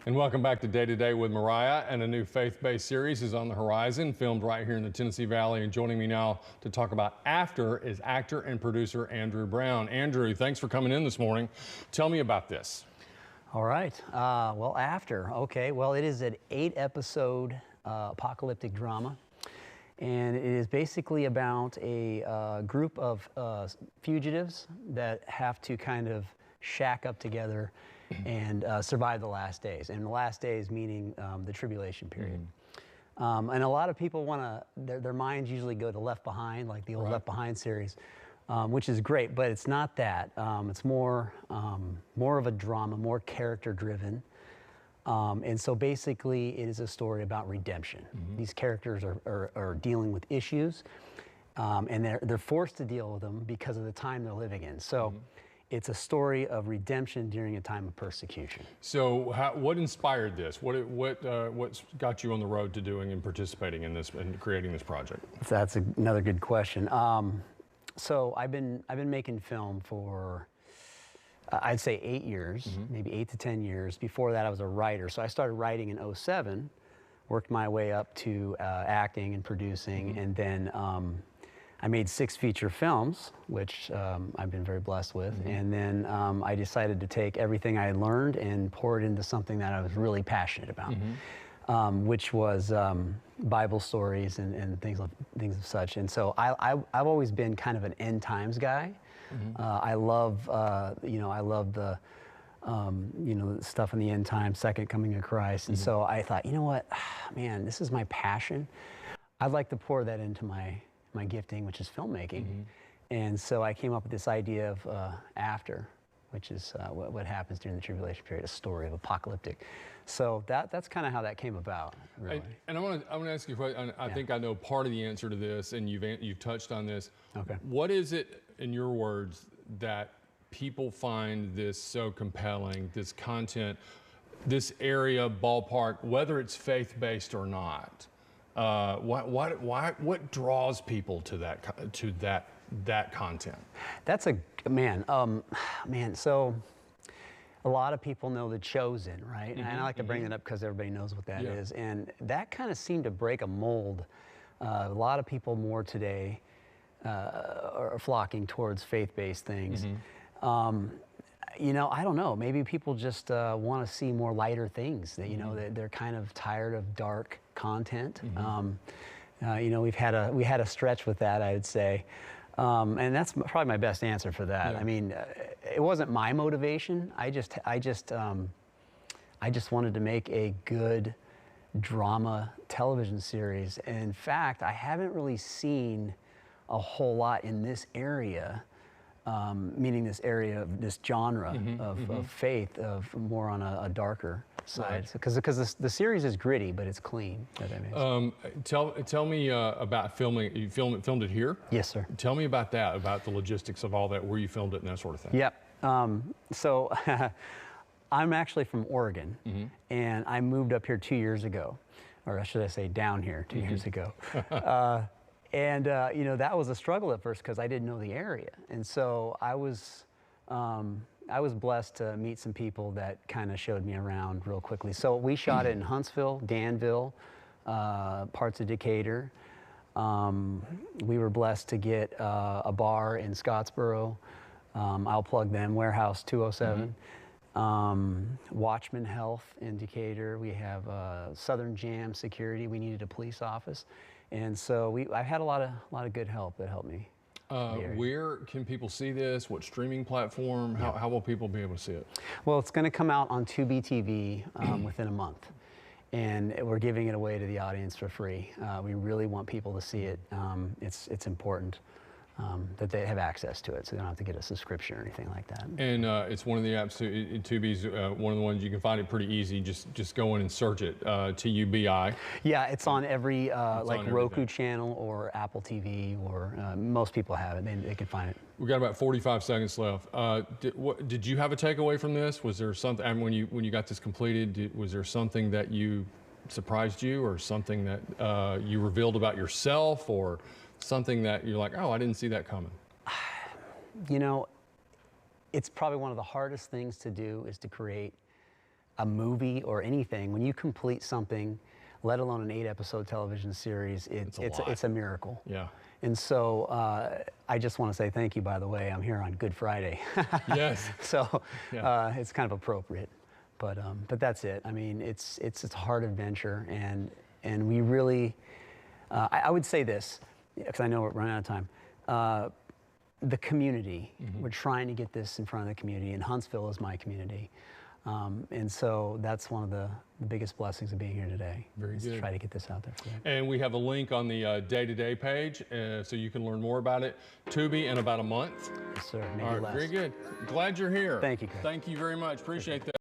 And welcome back to Day to Day with Mariah. And a new faith-based series is on the horizon, filmed right here in the Tennessee Valley. And joining me now to talk about After is actor and producer Andrew Brown. Andrew, thanks for coming in this morning. Tell me about this. All right. Well, After. Okay. Well, it is an 8-episode apocalyptic drama. And it is basically about a group of fugitives that have to kind of shack up together and survive the last days. And the last days meaning the tribulation period. And a lot of people want to, their minds usually go to Left Behind, like the old Left Behind series, which is great, but it's not that. It's more of a drama, more character driven. And so basically it is a story about redemption. These characters are dealing with issues, and they're forced to deal with them because of the time they're living in. So it's a story of redemption during a time of persecution. So what inspired this? What's got you on the road to doing and participating in this and creating this project? That's another good question. So I've been making film for I'd say 8 years, maybe 8 to 10 years. Before that, I was a writer. So I started writing in '07, worked my way up to acting and producing, and then I made 6 feature films, which I've been very blessed with. And then I decided to take everything I had learned and pour it into something that I was really passionate about, which was Bible stories and things of such. And so I've always been kind of an end times guy. I love, I love the, stuff in the end time, second coming of Christ. And so I thought, you know what, man, this is my passion. I'd like to pour that into my gifting, which is filmmaking. And so I came up with this idea of After, which is what happens during the tribulation period, a story of apocalyptic. So that's kind of how that came about, really. And I want to ask you, I think I know part of the answer to this, and you've touched on this. Okay. What is it, in your words, that people find this so compelling, this content, this area, ballpark, whether it's faith-based or not? What draws people to that content? That's man. So a lot of people know The Chosen, right? And I like to bring that up because everybody knows what that is. And that kind of seemed to break a mold. A lot of people more today are flocking towards faith-based things. I don't know. Maybe people just want to see more lighter things. That they're kind of tired of dark content. We had a stretch with that, I would say. And that's probably my best answer for that. I mean, it wasn't my motivation. I just wanted to make a good drama television series. And in fact, I haven't really seen a whole lot in this area, meaning this area of this genre of faith, of more on a darker side. Because the series is gritty, but it's clean. Tell me about filming. You filmed it here? Yes, sir. Tell me about that, about the logistics of all that, where you filmed it and that sort of thing. Yep. So I'm actually from Oregon, and I moved up here 2 years ago, or should I say down here 2 years ago. That was a struggle at first because I didn't know the area. And so I was blessed to meet some people that kind of showed me around real quickly. So we shot it in Huntsville, Danville, parts of Decatur. We were blessed to get a bar in Scottsboro. I'll plug them, Warehouse 207. Watchman Health in Decatur. We have Southern Jam Security. We needed a police office. And so I had a lot of good help that helped me. Where can people see this? What streaming platform? How will people be able to see it? Well, it's going to come out on Tubi TV within a month. And we're giving it away to the audience for free. We really want people to see it. It's important that they have access to it, so they don't have to get a subscription or anything like that. And it's one of the apps, Tubi's one of the ones you can find it pretty easy. Just go in and search it, Tubi. Yeah, it's on every Roku channel or Apple TV, or most people have it. They can find it. We've got about 45 seconds left. Did you have a takeaway from this? Was there something, and when you got this completed, was there something that surprised you, or something that you revealed about yourself, or something that you're like, oh, I didn't see that coming? It's probably one of the hardest things to do, is to create a movie or anything, when you complete something, let alone an 8-episode television series, it's a miracle. Yeah. And so I just want to say thank you, by the way. I'm here on Good Friday. Yes. So Yeah. it's kind of appropriate. But that's it. I mean, it's a hard adventure, and we really, I would say this, because I know we're running out of time. The community, we're trying to get this in front of the community, and Huntsville is my community. And so that's one of the biggest blessings of being here today. Very is good. to try to get this out there for them. And we have a link on the day-to-day page, so you can learn more about it. Tubi in about a month. Yes, sir. Maybe All right, less. very good. Glad you're here. Thank you, Craig. Thank you very much. Appreciate that.